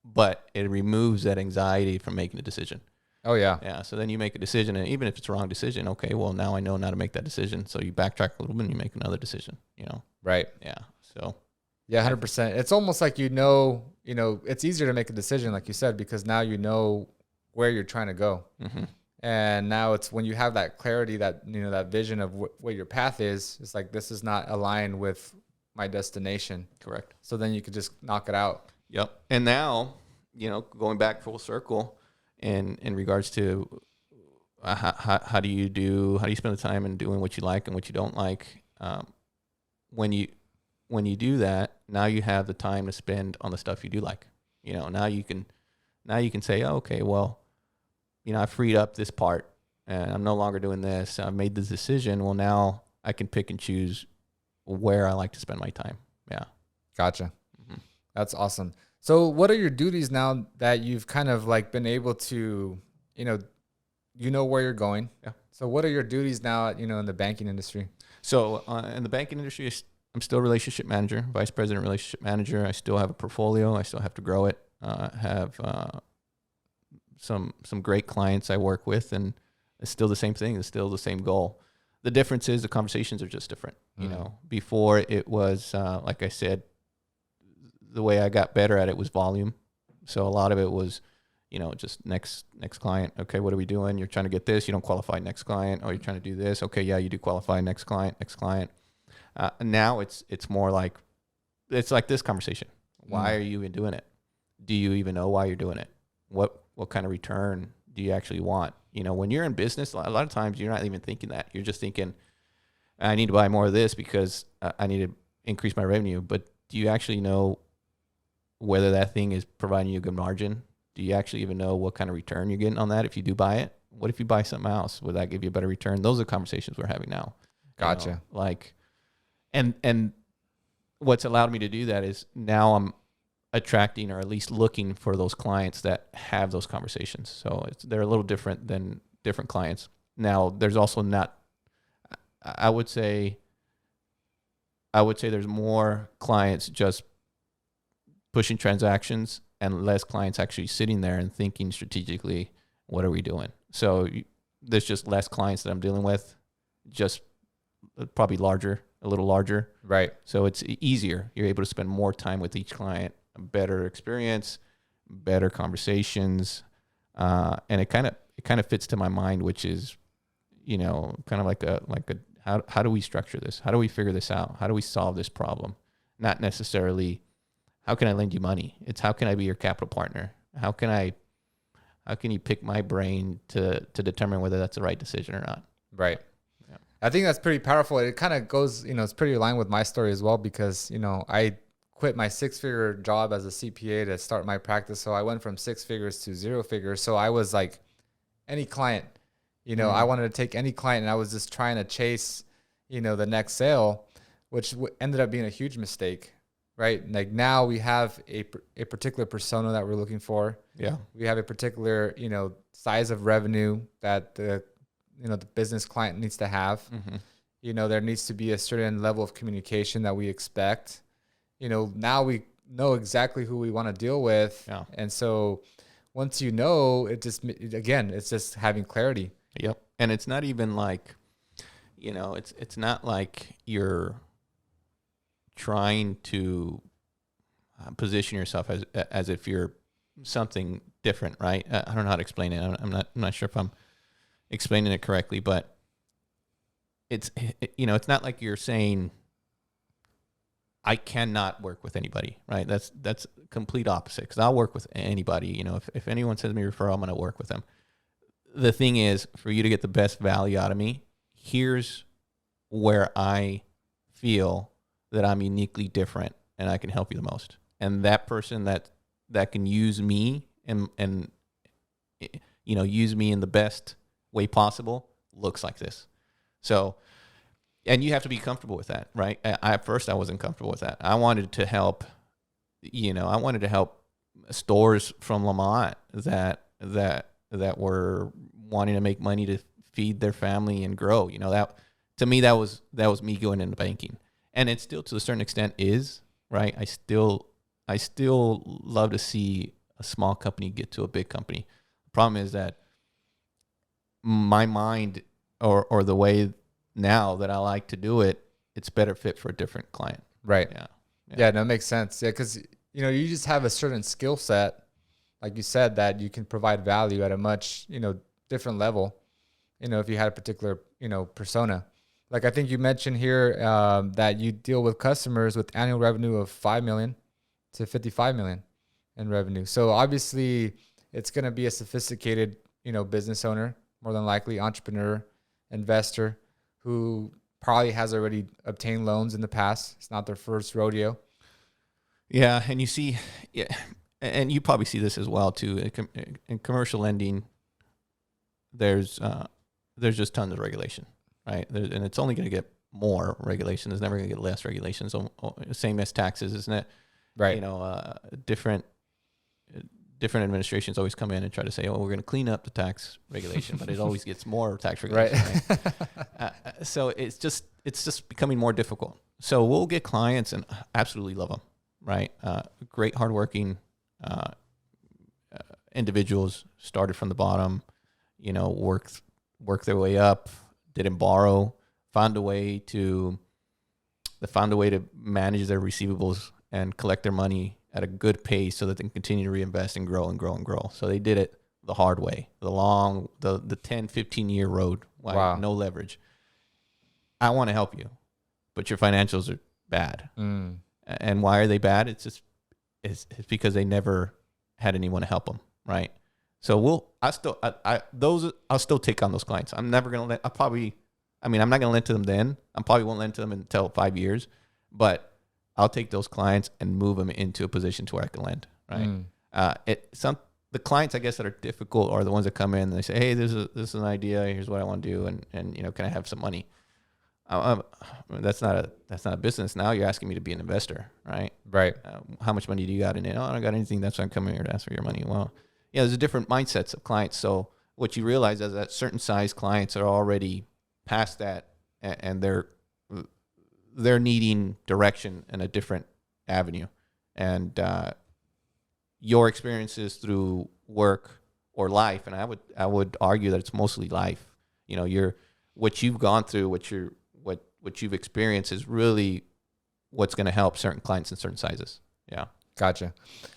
but it removes that anxiety from making a decision. Oh, yeah. Yeah. So then you make a decision, and even if it's a wrong decision, okay, well, now I know how to make that decision. So you backtrack a little bit and you make another decision, Right. Yeah. So. Yeah, 100%. It's almost like, it's easier to make a decision, like you said, because now you know where you're trying to go. Mm-hmm. And now it's when you have that clarity, that, that vision of what your path is, it's like, this is not aligned with my destination. Correct. So then you could just knock it out. Yep. And now, going back full circle in regards to how do you spend the time in doing what you like and what you don't like? When you do that, now you have the time to spend on the stuff you do like. Now you can say, oh, okay, well, I freed up this part and I'm no longer doing this. I've made this decision. Well, now I can pick and choose where I like to spend my time. Yeah. Gotcha. Mm-hmm. That's awesome. So what are your duties now that you've kind of like been able to, where you're going? Yeah. So what are your duties now, in the banking industry? So in the banking industry, I'm still a relationship manager, vice president, relationship manager. I still have a portfolio. I still have to grow it. I have some great clients I work with, and it's still the same thing. It's still the same goal. The difference is the conversations are just different. Before it was, like I said, the way I got better at it was volume. So a lot of it was, just next client. Okay, what are we doing? You're trying to get this. You don't qualify. Next client. Oh, you're trying to do this. Okay, yeah, you do qualify. Next client. Now it's more like, it's like this conversation. Why are you even doing it? Do you even know why you're doing it? What kind of return do you actually want? When you're in business, a lot of times you're not even thinking that. You're just thinking, I need to buy more of this because I need to increase my revenue. But do you actually know whether that thing is providing you a good margin? Do you actually even know what kind of return you're getting on that if you do buy it? What if you buy something else? Would that give you a better return? Those are conversations we're having now. Gotcha. And what's allowed me to do that is now I'm attracting, or at least looking for, those clients that have those conversations. So they're a little different than different clients. Now, there's also not, I would say there's more clients just pushing transactions and less clients actually sitting there and thinking strategically, what are we doing? So there's just less clients that I'm dealing with, just probably a little larger. Right. So it's easier. You're able to spend more time with each client, a better experience, better conversations. And it kind of fits to my mind, which is, kind of like a how do we structure this? How do we figure this out? How do we solve this problem? Not necessarily, how can I lend you money? It's how can I be your capital partner? How can you pick my brain to determine whether that's the right decision or not? Right. I think that's pretty powerful. It kind of goes, it's pretty aligned with my story as well, because, I quit my 6-figure job as a CPA to start my practice. So I went from 6 figures to 0 figures. So I was like, any client, I wanted to take any client, and I was just trying to chase, the next sale, which ended up being a huge mistake, right? Like now we have a particular persona that we're looking for. Yeah. We have a particular, size of revenue that the business client needs to have. There needs to be a certain level of communication that we expect. Now we know exactly who we want to deal with. Yeah. And so once it's just having clarity. Yep. And it's not even like, it's not like you're trying to position yourself as if you're something different, right? I don't know how to explain it. I'm not sure if I'm explaining it correctly, but it's not like you're saying, I cannot work with anybody, right? That's complete opposite, because I'll work with anybody. If anyone sends me a referral, I'm going to work with them. The thing is, for you to get the best value out of me, here's where I feel that I'm uniquely different and I can help you the most. And that person that can use me and use me in the best way possible looks like this. So, and you have to be comfortable with that, right? At first I wasn't comfortable with that. I wanted to help, stores from Lamont that were wanting to make money to feed their family and grow. That to me, that was me going into banking. And it still, to a certain extent, is, right? I still love to see a small company get to a big company. The problem is that my mind or the way now that I like to do it, it's better fit for a different client. Right. Yeah. No, it makes sense. Yeah, because you just have a certain skill set, like you said, that you can provide value at a much different level. If you had a particular persona. Like I think you mentioned here that you deal with customers with annual revenue of $5 million to $55 million in revenue. So obviously it's going to be a sophisticated, business owner, more than likely entrepreneur, investor, who probably has already obtained loans in the past. It's not their first rodeo. Yeah, and you see, and you probably see this as well too. In commercial lending, there's just tons of regulation, right? And it's only going to get more regulation. There's never going to get less regulation. So same as taxes, isn't it? Right. Different administrations always come in and try to say, "Oh, we're going to clean up the tax regulation," but it always gets more tax regulation. Right? So it's just becoming more difficult. So we'll get clients and absolutely love them, right? Great, hardworking individuals, started from the bottom, worked their way up, didn't borrow, found a way to manage their receivables and collect their money at a good pace so that they can continue to reinvest and grow and grow and grow. So they did it the hard way, the 10, 15-year road. Wow. No leverage. I want to help you, but your financials are bad. And why are they bad? It's because they never had anyone to help them, right? So I'll still take on those clients. I'm never going to I'm not going to lend to them then. I probably won't lend to them until 5 years, but I'll take those clients and move them into a position to where I can lend, right? The clients, I guess, that are difficult are the ones that come in and they say, "Hey, this is an idea. Here's what I want to do, and can I have some money?" That's not a business. Now you're asking me to be an investor, right? Right. How much money do you got in it? Oh, I don't got anything. That's why I'm coming here to ask for your money. Well, yeah, there's a different mindsets of clients. So what you realize is that certain size clients are already past that, and they're needing direction in a different avenue. And your experiences through work or life, and I would argue that it's mostly life. What you've gone through, what you've experienced is really what's going to help certain clients in certain sizes. Yeah. Gotcha.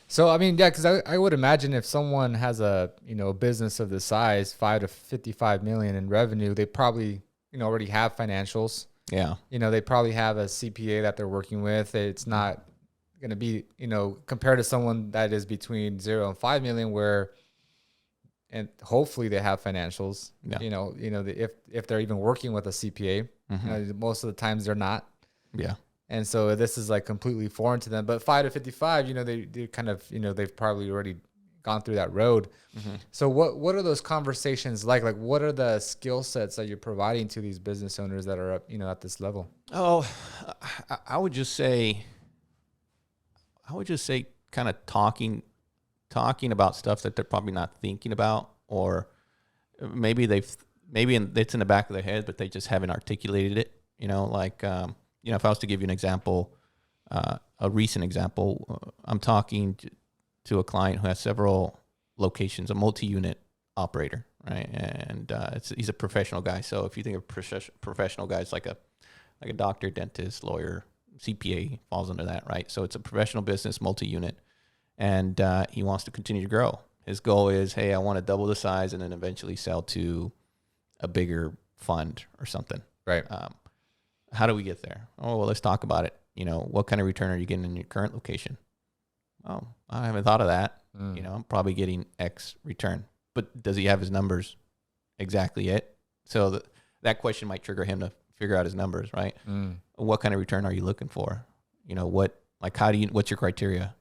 So, I mean, yeah, because I would imagine if someone has a business of this size, 5 to 55 million in revenue, they probably, already have financials. Yeah. They probably have a CPA that they're working with. It's not going to be, compared to someone that is between 0 and 5 million and hopefully they have financials, if they're even working with a CPA, most of the times they're not. Yeah. And so this is like completely foreign to them. But 5 to 55, they kind of, they've probably already gone through that road. So what are those conversations like? Like, what are the skill sets that you're providing to these business owners that are up, at this level? Oh, I would just say kind of talking about stuff that they're probably not thinking about, or maybe it's in the back of their head, but they just haven't articulated it. If I was to give you an example, a recent example, I'm talking to a client who has several locations, a multi-unit operator, right? And he's a professional guy. So if you think of professional guys, like a doctor, dentist, lawyer, CPA falls under that, right? So it's a professional business, multi-unit, and he wants to continue to grow. His goal is, hey, I want to double the size and then eventually sell to a bigger fund or something. Right. How do we get there? Oh, well, let's talk about it. What kind of return are you getting in your current location? Oh, I haven't thought of that. I'm probably getting X return. But does he have his numbers exactly it? So that question might trigger him to figure out his numbers, right? What kind of return are you looking for? What's your criteria?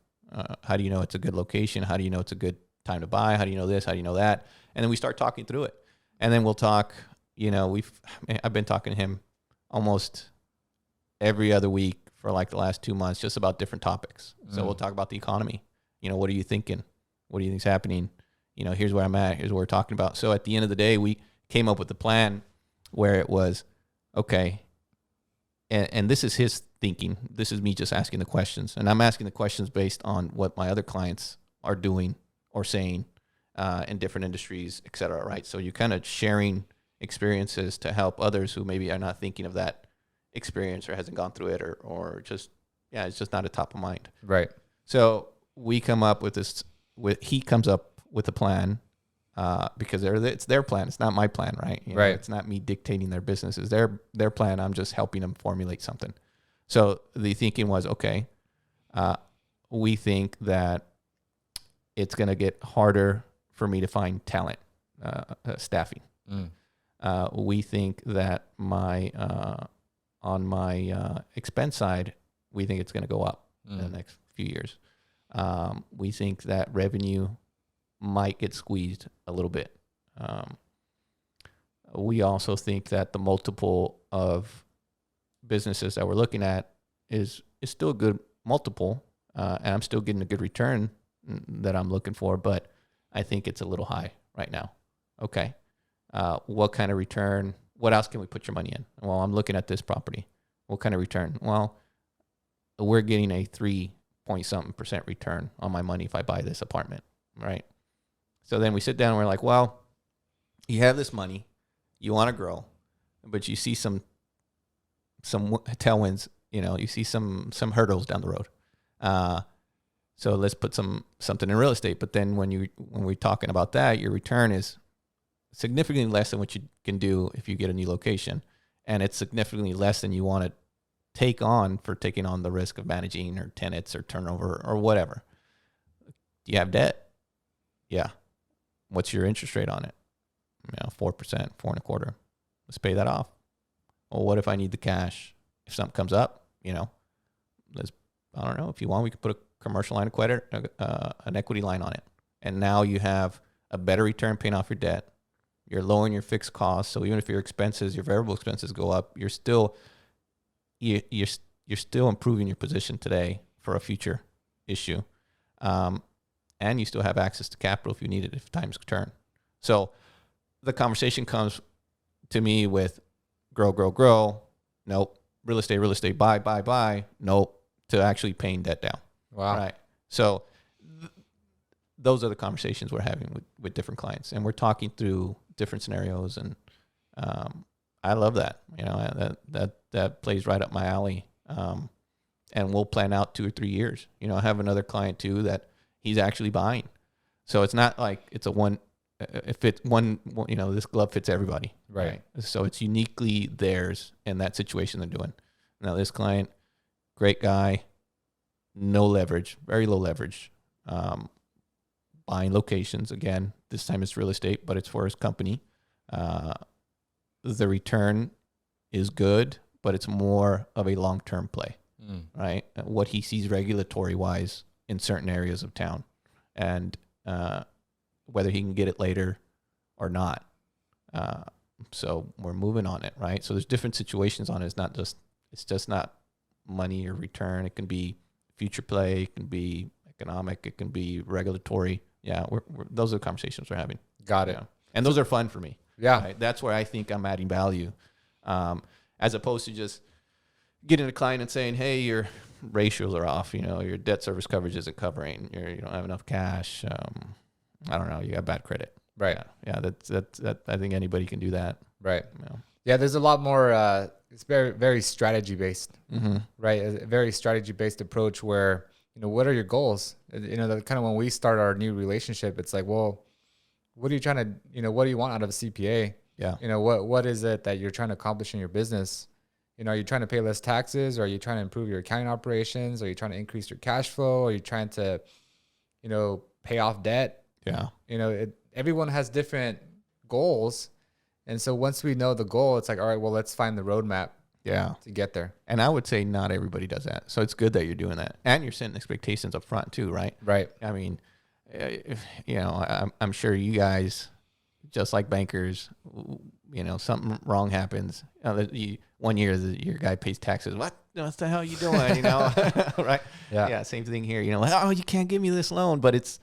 How do you know it's a good location? How do you know it's a good time to buy? How do you know this? How do you know that? And then we start talking through it. And then we'll talk, I've been talking to him almost every other week for like the last 2 months, just about different topics. So we'll talk about the economy. What are you thinking? What do you think's happening? Here's where I'm at. Here's what we're talking about. So at the end of the day, we came up with a plan where it was, okay, and this is his thinking. This is me just asking the questions. And I'm asking the questions based on what my other clients are doing or saying in different industries, et cetera, right? So you're kind of sharing experiences to help others who maybe are not thinking of that experience or hasn't gone through it, or just, it's just not a top of mind. Right. So we come up with he comes up with a plan because it's their plan. It's not my plan, right? Right. It's not me dictating their business. It's their plan. I'm just helping them formulate something. So the thinking was, okay, we think that it's going to get harder for me to find talent, staffing. We think that on my expense side, we think it's going to go up in the next few years. We think that revenue might get squeezed a little bit. We also think that the multiple of businesses that we're looking at is still a good multiple, and I'm still getting a good return that I'm looking for, but I think it's a little high right now. Okay. What kind of return? What else can we put your money in? Well, I'm looking at this property. What kind of return? Well, we're getting a 3-point-something% return on my money if I buy this apartment, right? So then we sit down and we're like, well, you have this money, you want to grow, but you see some tailwinds, you see some hurdles down the road. So let's put something in real estate. But then when we're talking about that, your return is significantly less than what you can do if you get a new location, and it's significantly less than you want to take on for taking on the risk of managing or tenants or turnover or whatever. Do you have debt? Yeah. What's your interest rate on it? 4%, 4.25%. Let's pay that off. Well, what if I need the cash? If something comes up, I don't know. If you want, we could put a commercial line of credit, an equity line on it. And now you have a better return paying off your debt. You're lowering your fixed costs. So even if your variable expenses go up, you're still improving your position today for a future issue. And you still have access to capital if you need it, if times turn. So the conversation comes to me with grow. Nope. Real estate, buy. Nope. To actually paying debt down. Wow. Right. So those are the conversations we're having with different clients, and we're talking through different scenarios. And I love that. That plays right up my alley. And we'll plan out 2 or 3 years. I have another client too that he's actually buying. So it's not like it's a one. If it's one, this glove fits everybody. Right. So it's uniquely theirs in that situation they're doing. Now this client, great guy, no leverage, very low leverage, buying locations. Again, this time it's real estate, but it's for his company. The return is good, but it's more of a long-term play. right? What he sees regulatory wise in certain areas of town, and whether he can get it later or not. So we're moving on it, right? So there's different situations on it. It's just not money or return. It can be future play. It can be economic. It can be regulatory. Yeah, those are the conversations we're having. Got it. Yeah. And those are fun for me. Yeah. Right? That's where I think I'm adding value, as opposed to just getting a client and saying, hey, your ratios are off. Your debt service coverage isn't covering. You don't have enough cash. I don't know. You got bad credit. Right. Yeah. That's I think anybody can do that. Right. Yeah. There's a lot more. It's very, very strategy based. Mm-hmm. Right. A very strategy based approach where, what are your goals? That kind of when we start our new relationship, it's like, well, what are you trying to, what do you want out of a CPA? Yeah. What is it that you're trying to accomplish in your business? Are you trying to pay less taxes? Or are you trying to improve your accounting operations? Are you trying to increase your cash flow? Are you trying to, pay off debt? Yeah. Everyone has different goals. And so once we know the goal, it's like, all right, well, let's find the roadmap to get there. And I would say not everybody does that. So it's good that you're doing that. And you're setting expectations up front too, right? Right. I mean, I'm sure you guys, just like bankers, something wrong happens. 1 year, your guy pays taxes. What the hell are you doing? Right? Yeah. Yeah. Same thing here. You can't give me this loan, but it's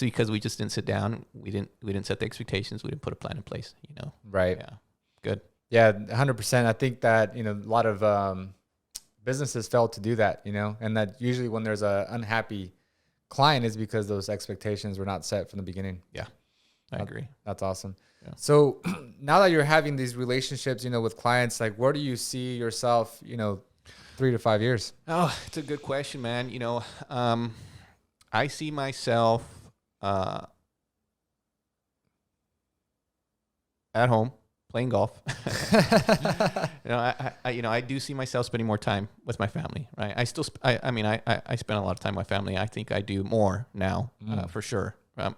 because we just didn't sit down. We didn't set the expectations. We didn't put a plan in place. Right. Yeah. Good. Yeah, 100%. I think that a lot of businesses fail to do that. And that usually when there's a unhappy client is because those expectations were not set from the beginning. Yeah, I agree. That's awesome. Yeah. So now that you're having these relationships, with clients, like where do you see yourself, 3 to 5 years? Oh, it's a good question, man. I see myself at home playing golf. I do see myself spending more time with my family, right? I spend a lot of time with my family. I think I do more now, for sure. I'm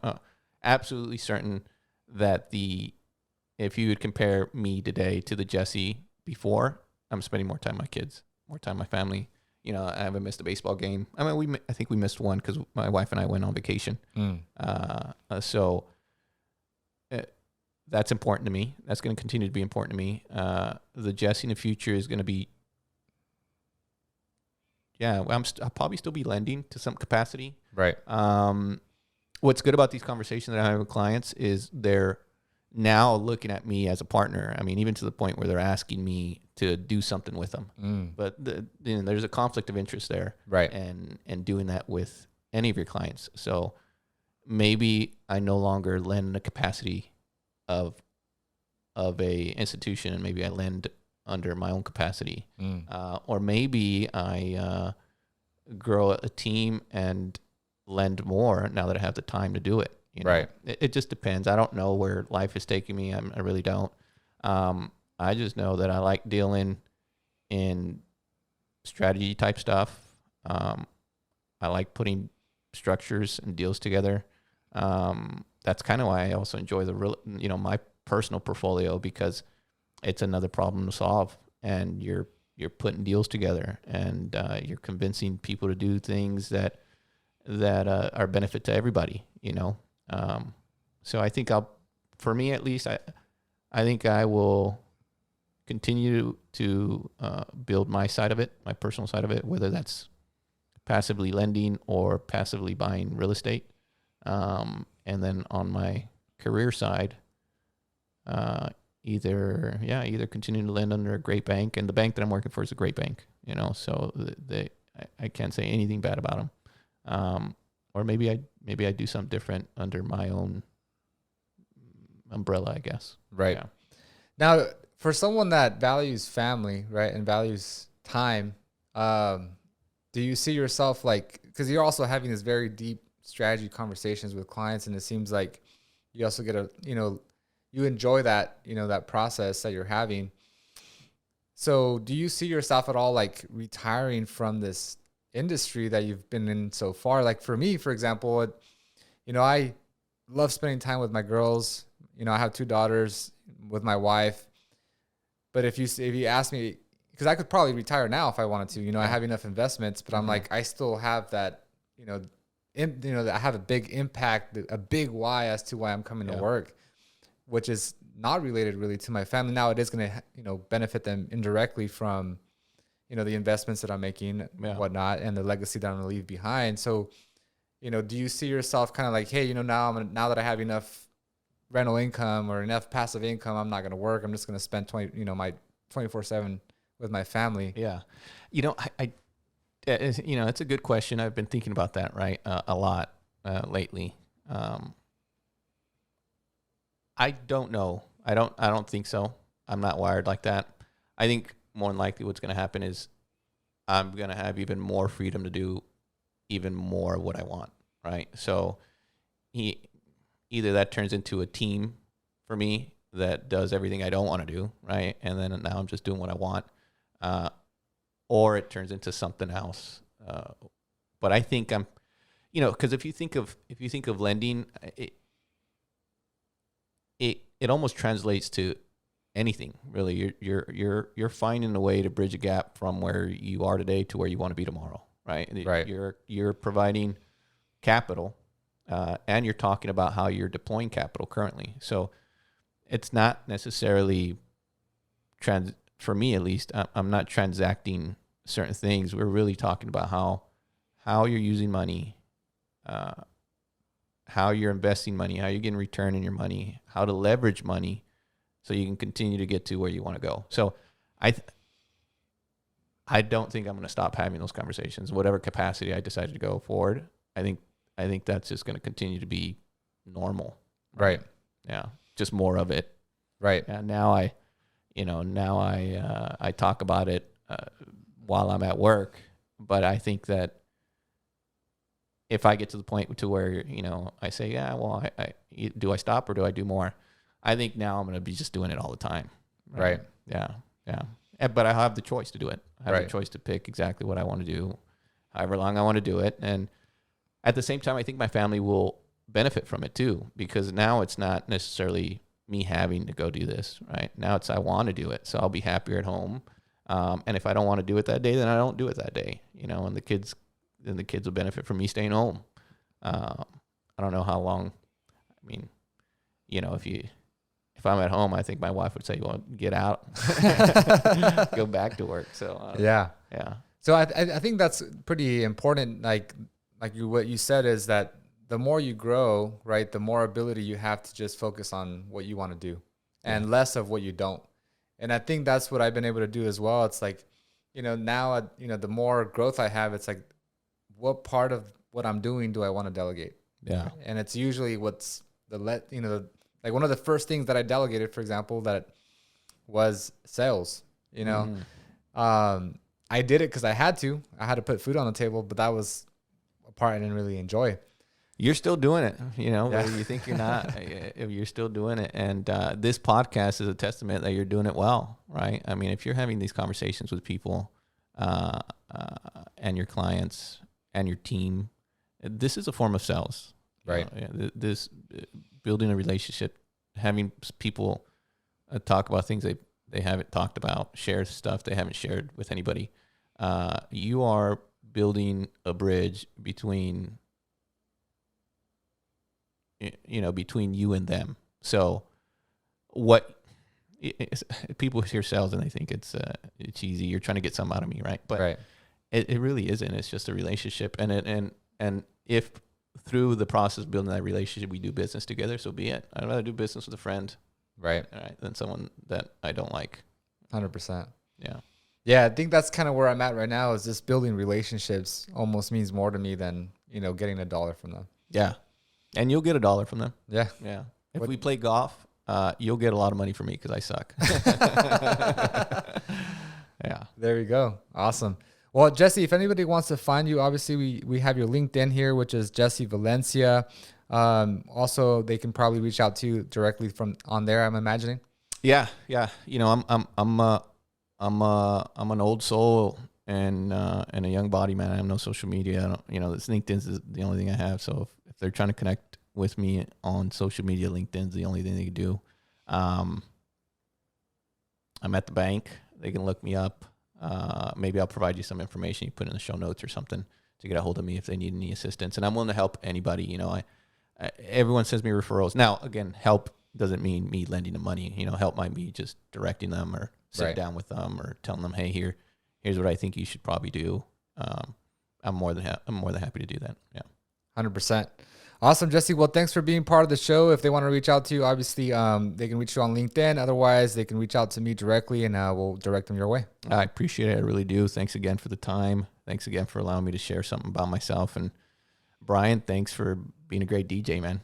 absolutely certain that if you would compare me today to the Jesse before, I'm spending more time with my kids, more time with my family. I haven't missed a baseball game. I think we missed one because my wife and I went on vacation. So that's important to me. That's going to continue to be important to me. The Jesse in the future is going to be, I'll probably still be lending to some capacity. Right. What's good about these conversations that I have with clients is they're now looking at me as a partner. Even to the point where they're asking me to do something with them. But there's a conflict of interest there. Right. And doing that with any of your clients. So maybe I no longer lend in the capacity of a institution, and maybe I lend under my own capacity. Or maybe I grow a team and lend more now that I have the time to do it. Right. It just depends. I don't know where life is taking me. I really don't. I just know that I like dealing in strategy type stuff. I like putting structures and deals together. That's kind of why I also enjoy my personal portfolio, because it's another problem to solve, and you're putting deals together, and you're convincing people to do things that are a benefit to everybody. So I think for me at least, I think I will continue to build my side of it, my personal side of it, whether that's passively lending or passively buying real estate. And then on my career side, either continue to lend under a great bank, and the bank that I'm working for is a great bank, so I can't say anything bad about them. Or maybe I do something different under my own umbrella, I guess. Right. Yeah. Now, for someone that values family, right, and values time, do you see yourself because you're also having this very deep strategy conversations with clients, and it seems like you also get you enjoy that, that process that you're having. So do you see yourself at all retiring from this industry that you've been in so far? Like for me, for example, I love spending time with my girls. I have 2 daughters with my wife. But if you ask me, because I could probably retire now if I wanted to, you know, I have enough investments, but I'm like, I still have that, you know, I have a big impact, a big why as to why I'm coming to work, which is not related really to my family. Now it is going to, you know, benefit them indirectly from, you know, the investments that I'm making, whatnot, and the legacy that I'm going to leave behind. So, you know, do you see yourself kind of like, hey, you know, now now that I have enough rental income or enough passive income, I'm not going to work. I'm just going to spend my 24/7 with my family. Yeah. You know, you know, it's a good question. I've been thinking about that, right, a lot lately. I don't know. I don't think so. I'm not wired like that. I think more than likely what's going to happen is I'm going to have even more freedom to do even more of what I want, right? So either that turns into a team for me that does everything I don't want to do, right? And then now I'm just doing what I want. Or it turns into something else. But I think I'm, you know, because if you think of lending, it almost translates to anything really. You're finding a way to bridge a gap from where you are today to where you want to be tomorrow, right? Right. You're providing capital, and you're talking about how you're deploying capital currently. So it's not necessarily for me at least. I'm not transacting certain things. We're really talking about how you're using money, how you're investing money, how you're getting return in your money, how to leverage money so you can continue to get to where you want to go. So I don't think I'm going to stop having those conversations. Whatever capacity I decide to go forward, I think that's just going to continue to be normal. Right. Yeah. Just more of it. Right. And now I talk about it while I'm at work, but I think that if I get to the point to where, you know, I say, yeah, well, do I stop or do I do more? I think now I'm going to be just doing it all the time. Right. Yeah. Yeah. But I have the choice to do it. I have Right. the choice to pick exactly what I want to do, however long I want to do it. And at the same time, I think my family will benefit from it too, because now it's not necessarily me having to go do this, right? Now it's I want to do it. So I'll be happier at home. And if I don't want to do it that day, then I don't do it that day, you know, and the kids will benefit from me staying home. I don't know how long. I mean, you know, if I'm at home, I think my wife would say, well, get out, go back to work. So Yeah. So I think that's pretty important. Like what you said is that the more you grow, right, the more ability you have to just focus on what you want to do and less of what you don't. And I think that's what I've been able to do as well. It's like, you know, now, you know, the more growth I have, it's like, what part of what I'm doing do I want to delegate? Yeah. And it's usually what's like one of the first things that I delegated, for example, that was sales, you know. I did it because I had to put food on the table, but that was a part I didn't really enjoy. You're still doing it, you know, Yeah. whether you think you're not, you're still doing it. And this podcast is a testament that you're doing it well, right? I mean, if you're having these conversations with people and your clients and your team, this is a form of sales. Right. This building a relationship, having people talk about things they haven't talked about, share stuff they haven't shared with anybody. You are building a bridge between you and them. So people hear sales and they think it's easy. You're trying to get something out of me, right? But right. It really isn't. It's just a relationship. And if through the process of building that relationship, we do business together, so be it. I'd rather do business with a friend, right, than someone that I don't like. 100%. Yeah. Yeah, I think that's kind of where I'm at right now. Is just building relationships almost means more to me than, you know, getting $1 from them. Yeah, and you'll get $1 from them. Yeah. Yeah. If we play golf, you'll get a lot of money from me because I suck. Yeah. There you go. Awesome. Well, Jesse, if anybody wants to find you, obviously we have your LinkedIn here, which is Jesse Valencia. Also, they can probably reach out to you directly from on there, I'm imagining. Yeah. You know, I'm an old soul and a young body, man. I have no social media. I don't, you know, this LinkedIn is the only thing I have. So if they're trying to connect with me on social media, LinkedIn's the only thing they can do. I'm at the bank. They can look me up. maybe I'll provide you some information you put in the show notes or something to get a hold of me if they need any assistance. And I'm willing to help anybody. You know, everyone sends me referrals. Now, again, help doesn't mean me lending them money. You know, help might be just directing them or sitting down with them or telling them, hey, here's what I think you should probably do. I'm more than happy to do that. Yeah. 100%. Awesome, Jesse. Well, thanks for being part of the show. If they want to reach out to you, obviously, they can reach you on LinkedIn. Otherwise, they can reach out to me directly, and we'll direct them your way. I appreciate it. I really do. Thanks again for the time. Thanks again for allowing me to share something about myself. And Brian, thanks for being a great DJ, man.